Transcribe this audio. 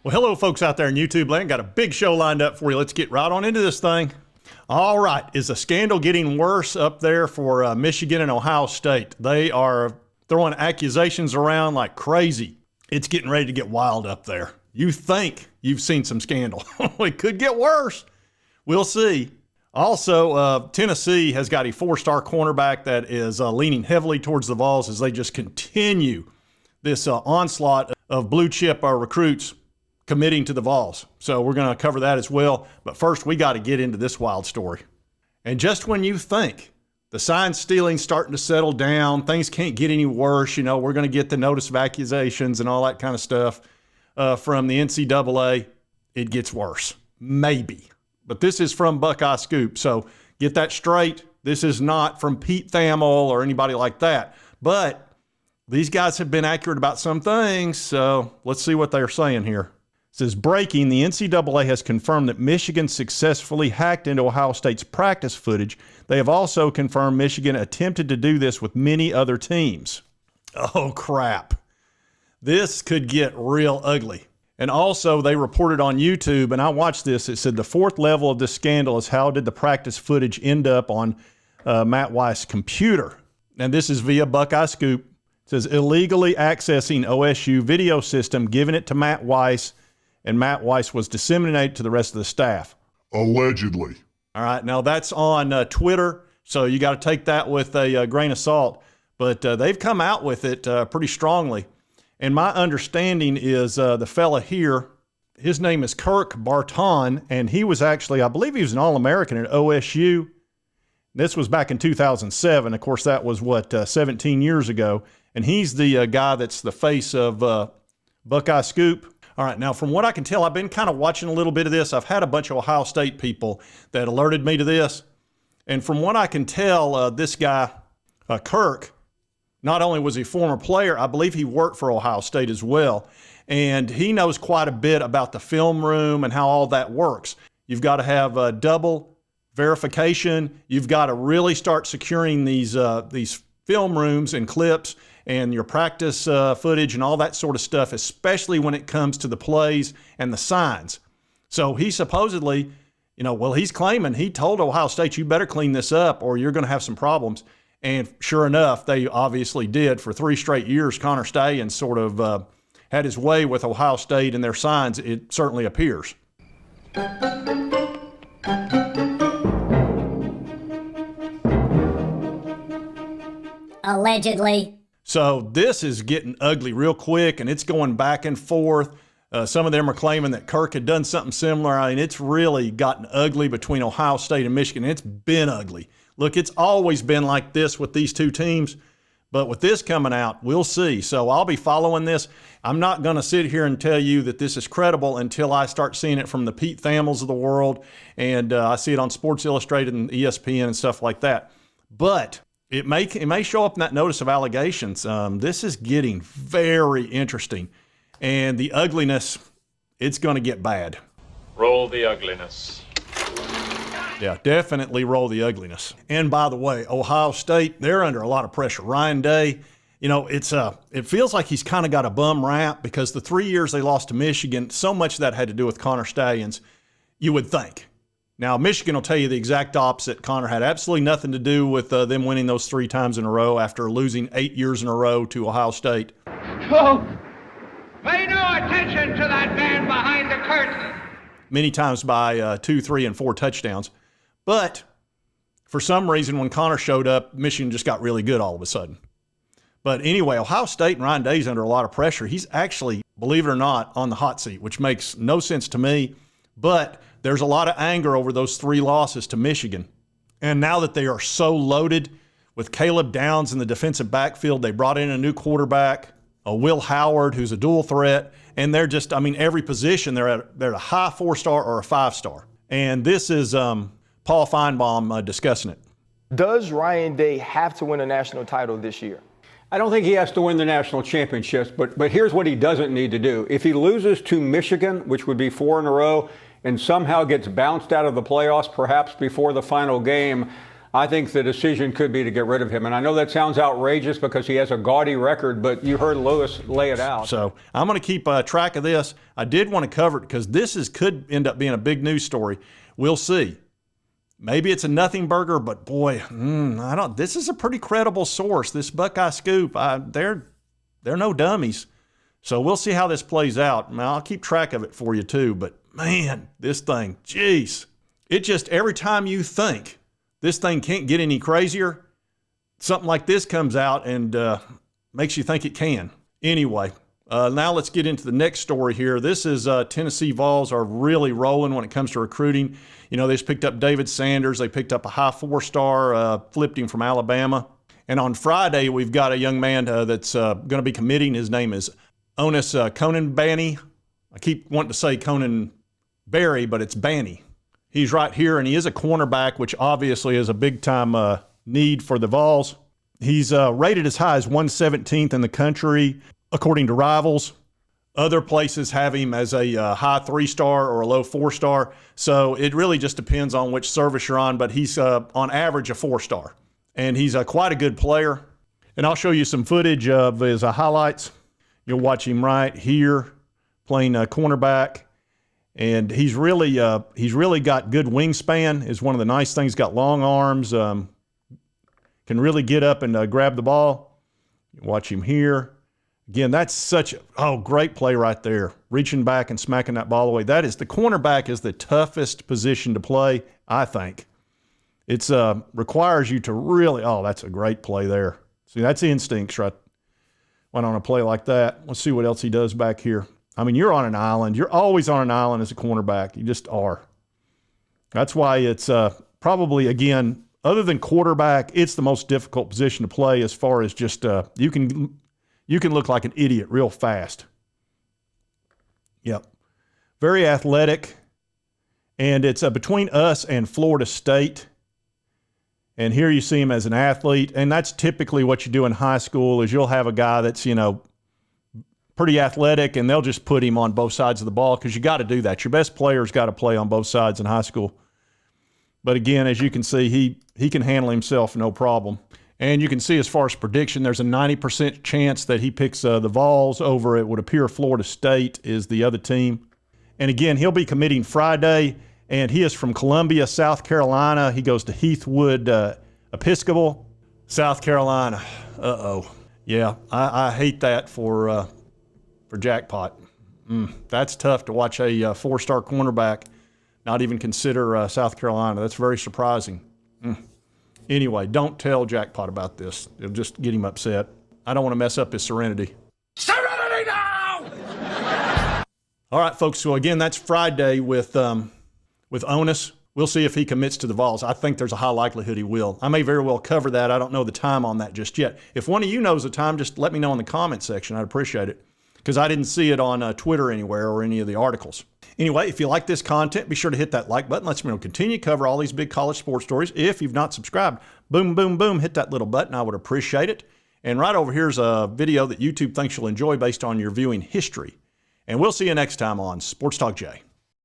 Well, hello, folks out there in YouTube land. Got a big show lined up for you. Let's get right on into this thing. All right. Is the scandal getting worse up there for Michigan and Ohio State? They are throwing accusations around like crazy. It's getting ready to get wild up there. You think you've seen some scandal. It could get worse. We'll see. Also, Tennessee has got a 4-star cornerback that is leaning heavily towards the Vols as they just continue this onslaught of blue chip recruits committing to the Vols. So we're going to cover that as well. But first, we got to get into this wild story. And just when you think the sign stealing's starting to settle down, things can't get any worse, you know, we're going to get the notice of accusations and all that kind of stuff from the NCAA, it gets worse. Maybe. But this is from Buckeye Scoop. So get that straight. This is not from Pete Thamel or anybody like that. But these guys have been accurate about some things. So let's see what they're saying here. It says, breaking, the NCAA has confirmed that Michigan successfully hacked into Ohio State's practice footage. They have also confirmed Michigan attempted to do this with many other teams. Oh, crap. This could get real ugly. And also, they reported on YouTube, and I watched this. It said the fourth level of this scandal is how did the practice footage end up on Matt Weiss' computer? And this is via Buckeye Scoop. It says illegally accessing OSU video system, giving it to Matt Weiss, and Matt Weiss was disseminated to the rest of the staff. Allegedly. All right, now that's on Twitter, so you got to take that with a grain of salt. But they've come out with it pretty strongly. And my understanding is the fella here, his name is Kirk Barton, and he was actually, I believe he was an All-American at OSU. This was back in 2007. Of course, that was, 17 years ago. And he's the guy that's the face of Buckeye Scoop. All right, now from what I can tell, I've been kind of watching a little bit of this. I've had a bunch of Ohio State people that alerted me to this. And from what I can tell, this guy, Kirk, not only was he a former player, I believe he worked for Ohio State as well. And he knows quite a bit about the film room and how all that works. You've got to have double verification. You've got to really start securing these film rooms and clips and your practice footage and all that sort of stuff, especially when it comes to the plays and the signs. So he supposedly, he's claiming he told Ohio State, you better clean this up or you're going to have some problems. And sure enough, they obviously did. For 3 straight years, Connor Stalions sort of had his way with Ohio State and their signs, it certainly appears. Allegedly. So this is getting ugly real quick, and it's going back and forth. Some of them are claiming that Kirk had done something similar. I mean, it's really gotten ugly between Ohio State and Michigan. It's been ugly. Look, it's always been like this with these two teams, but with this coming out, we'll see. So I'll be following this. I'm not going to sit here and tell you that this is credible until I start seeing it from the Pete Thamels of the world, and I see it on Sports Illustrated and ESPN and stuff like that. But it may show up in that notice of allegations. This is getting very interesting, and the ugliness, it's going to get bad. Roll the ugliness. Yeah, definitely roll the ugliness. And by the way, Ohio State, they're under a lot of pressure. Ryan Day, it feels like he's kind of got a bum rap because the 3 years they lost to Michigan, so much of that had to do with Connor Stalions, you would think. Now, Michigan will tell you the exact opposite. Connor had absolutely nothing to do with them winning those 3 times in a row after losing 8 years in a row to Ohio State. Folks, pay no attention to that man behind the curtain. Many times by 2, 3, and 4 touchdowns. But for some reason, when Connor showed up, Michigan just got really good all of a sudden. But anyway, Ohio State and Ryan Day's under a lot of pressure. He's actually, believe it or not, on the hot seat, which makes no sense to me. But there's a lot of anger over those 3 losses to Michigan. And now that they are so loaded with Caleb Downs in the defensive backfield, they brought in a new quarterback, Will Howard, who's a dual threat. And they're just, every position, they're at a high 4-star or a 5-star. And this is Paul Feinbaum discussing it. Does Ryan Day have to win a national title this year? I don't think he has to win the national championships, but here's what he doesn't need to do. If he loses to Michigan, which would be 4 in a row, and somehow gets bounced out of the playoffs perhaps before the final game, I think the decision could be to get rid of him. And I know that sounds outrageous because he has a gaudy record, but you heard Lewis lay it out. So I'm going to keep track of this. I did want to cover it because could end up being a big news story. We'll see. Maybe it's a nothing burger, but boy, I don't. This is a pretty credible source. This Buckeye Scoop, they're no dummies. So we'll see how this plays out. Now, I'll keep track of it for you too. But man, this thing, geez, it just every time you think this thing can't get any crazier, something like this comes out and makes you think it can. Anyway, now let's get into the next story here. This is Tennessee Vols are really rolling when it comes to recruiting. You know, they just picked up David Sanders. They picked up a high 4-star, flipped him from Alabama. And on Friday, we've got a young man that's going to be committing. His name is Onis Conan Banny. I keep wanting to say Conan Barry, but it's Banny. He's right here, and he is a cornerback, which obviously is a big-time need for the Vols. He's rated as high as 117th in the country, according to Rivals. Other places have him as a high 3-star or a low 4-star. So it really just depends on which service you're on, but he's on average a 4-star. And he's quite a good player. And I'll show you some footage of his highlights. You'll watch him right here playing cornerback. And he's really got good wingspan is one of the nice things. Got long arms, can really get up and grab the ball. Watch him here. Again, that's such a great play right there. Reaching back and smacking that ball away. The cornerback is the toughest position to play, I think. It's requires you to really, that's a great play there. See, that's instincts right. Went on a play like that. Let's see what else he does back here. I mean, you're on an island. You're always on an island as a cornerback. You just are. That's why it's probably, again, other than quarterback, it's the most difficult position to play as far as just you can look like an idiot real fast. Yep. Very athletic. And it's between us and Florida State. And here you see him as an athlete. And that's typically what you do in high school is you'll have a guy that's, pretty athletic, and they'll just put him on both sides of the ball because you got to do that. Your best player's got to play on both sides in high school. But again, as you can see, he can handle himself no problem. And you can see as far as prediction, there's a 90% chance that he picks the Vols over, it would appear, Florida State is the other team. And again, he'll be committing Friday, and he is from Columbia, South Carolina. He goes to Heathwood Episcopal, South Carolina. Yeah, I hate that for Jackpot. That's tough to watch a 4-star cornerback not even consider South Carolina. That's very surprising. Anyway, don't tell Jackpot about this. It'll just get him upset. I don't want to mess up his serenity. Serenity now! All right, folks. So again, that's Friday with Onis. We'll see if he commits to the Vols. I think there's a high likelihood he will. I may very well cover that. I don't know the time on that just yet. If one of you knows the time, just let me know in the comment section. I'd appreciate it because I didn't see it on Twitter anywhere or any of the articles. Anyway, if you like this content, be sure to hit that like button. Let's continue to cover all these big college sports stories. If you've not subscribed, boom, boom, boom, hit that little button. I would appreciate it. And right over here is a video that YouTube thinks you'll enjoy based on your viewing history. And we'll see you next time on Sports Talk J.